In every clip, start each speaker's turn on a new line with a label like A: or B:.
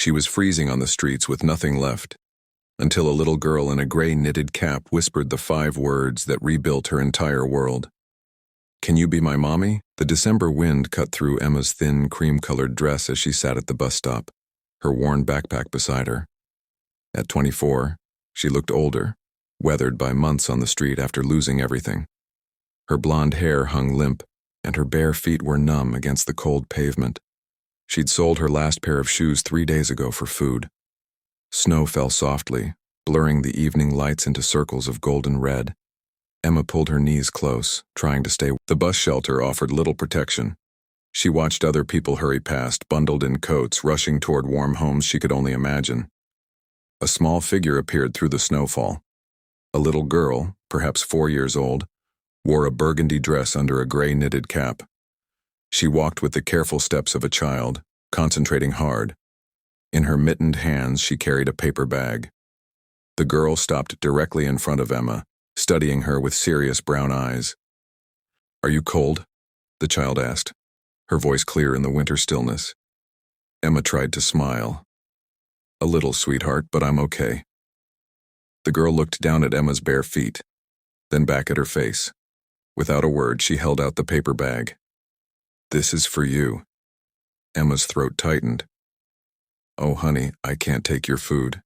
A: She was freezing on the streets with nothing left, until a little girl in a gray knitted cap whispered the 5 words that rebuilt her entire world. "Can you be my mommy?" The December wind cut through Emma's thin, cream-colored dress as she sat at the bus stop, her worn backpack beside her. At 24, she looked older, weathered by months on the street after losing everything. Her blonde hair hung limp, and her bare feet were numb against the cold pavement. She'd sold her last pair of shoes 3 days ago for food. Snow fell softly, blurring the evening lights into circles of golden red. Emma pulled her knees close, trying to stay. The bus shelter offered little protection. She watched other people hurry past, bundled in coats, rushing toward warm homes she could only imagine. A small figure appeared through the snowfall. A little girl, perhaps 4 years old, wore a burgundy dress under a gray knitted cap. She walked with the careful steps of a child, concentrating hard. In her mittened hands, she carried a paper bag. The girl stopped directly in front of Emma, studying her with serious brown eyes. "Are you cold?" the child asked, her voice clear in the winter stillness. Emma tried to smile. "A little, sweetheart, but I'm okay." The girl looked down at Emma's bare feet, then back at her face. Without a word, she held out the paper bag. "This is for you." Emma's throat tightened. "Oh, honey, I can't take your food."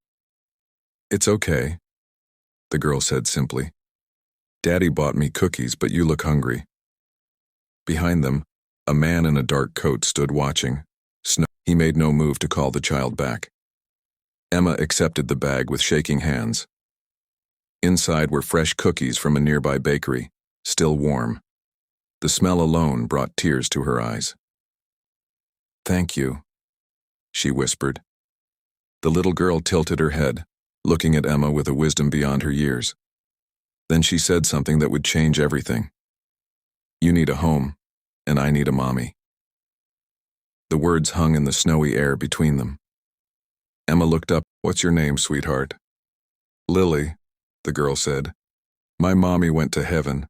A: "It's okay," the girl said simply. "Daddy bought me cookies, but you look hungry." Behind them, a man in a dark coat stood watching. He made no move to call the child back. Emma accepted the bag with shaking hands. Inside were fresh cookies from a nearby bakery, still warm. The smell alone brought tears to her eyes. "Thank you," she whispered. The little girl tilted her head, looking at Emma with a wisdom beyond her years. Then she said something that would change everything. "You need a home, and I need a mommy." The words hung in the snowy air between them. Emma looked up. "What's your name, sweetheart?" "Lily," the girl said. "My mommy went to heaven.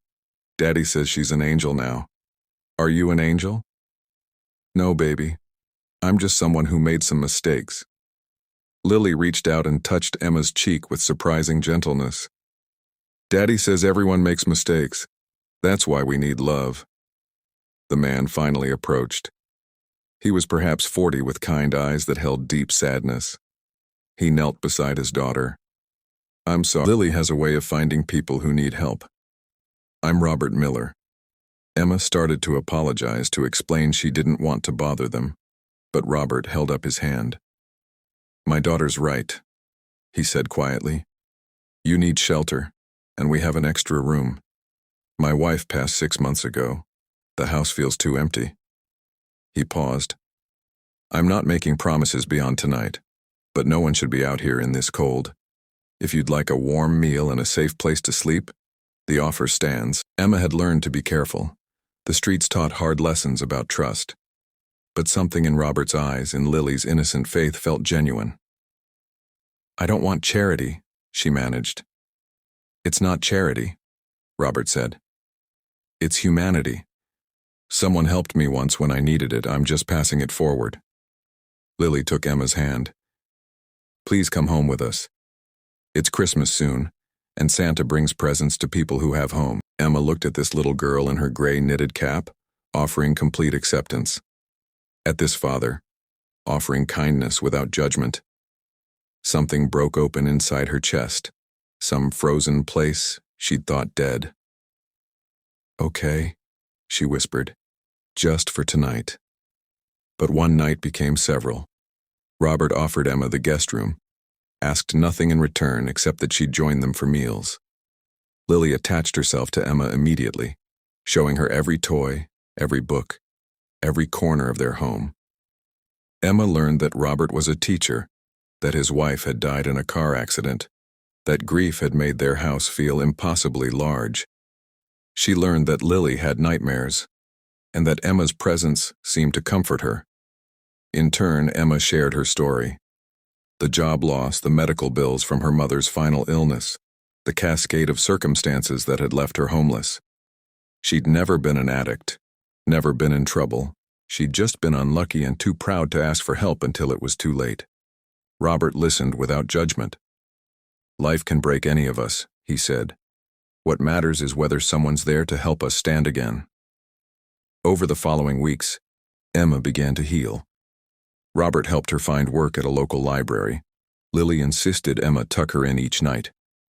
A: Daddy says she's an angel now. Are you an angel?" "No, baby. I'm just someone who made some mistakes." Lily reached out and touched Emma's cheek with surprising gentleness. "Daddy says everyone makes mistakes. That's why we need love." The man finally approached. He was perhaps 40 with kind eyes that held deep sadness. He knelt beside his daughter. "I'm sorry. Lily has a way of finding people who need help. I'm Robert Miller." Emma started to apologize, to explain she didn't want to bother them, but Robert held up his hand. "My daughter's right," he said quietly. "You need shelter, and we have an extra room. My wife passed 6 months ago. The house feels too empty." He paused. "I'm not making promises beyond tonight, but no one should be out here in this cold. If you'd like a warm meal and a safe place to sleep, the offer stands." Emma had learned to be careful. The streets taught hard lessons about trust. But something in Robert's eyes, in Lily's innocent faith, felt genuine. "I don't want charity," she managed. "It's not charity," Robert said. "It's humanity. Someone helped me once when I needed it. I'm just passing it forward." Lily took Emma's hand. "Please come home with us. It's Christmas soon, and Santa brings presents to people who have home." Emma looked at this little girl in her gray knitted cap, offering complete acceptance. At this father, offering kindness without judgment. Something broke open inside her chest, some frozen place she'd thought dead. "Okay," she whispered, "just for tonight." But one night became several. Robert offered Emma the guest room, asked nothing in return except that she'd join them for meals. Lily attached herself to Emma immediately, showing her every toy, every book, every corner of their home. Emma learned that Robert was a teacher, that his wife had died in a car accident, that grief had made their house feel impossibly large. She learned that Lily had nightmares, and that Emma's presence seemed to comfort her. In turn, Emma shared her story. The job loss, the medical bills from her mother's final illness, the cascade of circumstances that had left her homeless. She'd never been an addict, never been in trouble. She'd just been unlucky and too proud to ask for help until it was too late. Robert listened without judgment. "Life can break any of us," he said. "What matters is whether someone's there to help us stand again." Over the following weeks, Emma began to heal. Robert helped her find work at a local library. Lily insisted Emma tuck her in each night,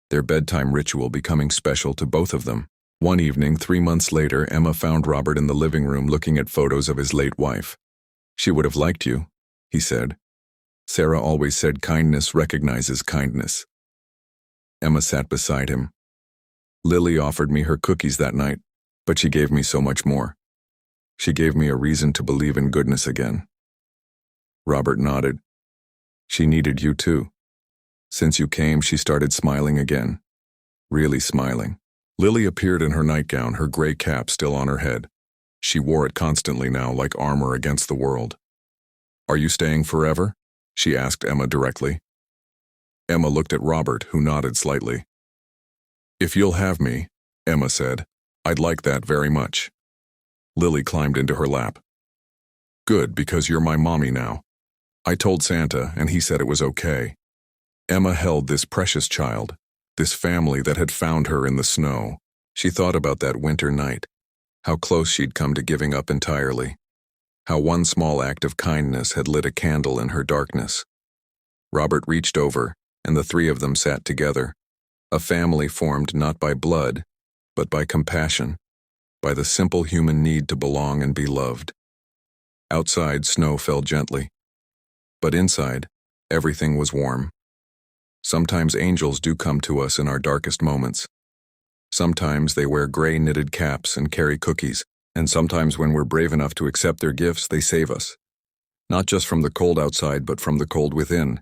A: their bedtime ritual becoming special to both of them. One evening, 3 months later, Emma found Robert in the living room looking at photos of his late wife. "She would have liked you," he said. "Sarah always said kindness recognizes kindness." Emma sat beside him. "Lily offered me her cookies that night, but she gave me so much more. She gave me a reason to believe in goodness again." Robert nodded. "She needed you too. Since you came, she started smiling again. Really smiling." Lily appeared in her nightgown, her gray cap still on her head. She wore it constantly now, like armor against the world. "Are you staying forever?" she asked Emma directly. Emma looked at Robert, who nodded slightly. "If you'll have me," Emma said, "I'd like that very much." Lily climbed into her lap. "Good, because you're my mommy now. I told Santa, and he said it was okay." Emma held this precious child, this family that had found her in the snow. She thought about that winter night, how close she'd come to giving up entirely, how one small act of kindness had lit a candle in her darkness. Robert reached over, and the three of them sat together, a family formed not by blood, but by compassion, by the simple human need to belong and be loved. Outside, snow fell gently, but inside, everything was warm. Sometimes angels do come to us in our darkest moments. Sometimes they wear gray knitted caps and carry cookies, and sometimes when we're brave enough to accept their gifts, they save us. Not just from the cold outside, but from the cold within.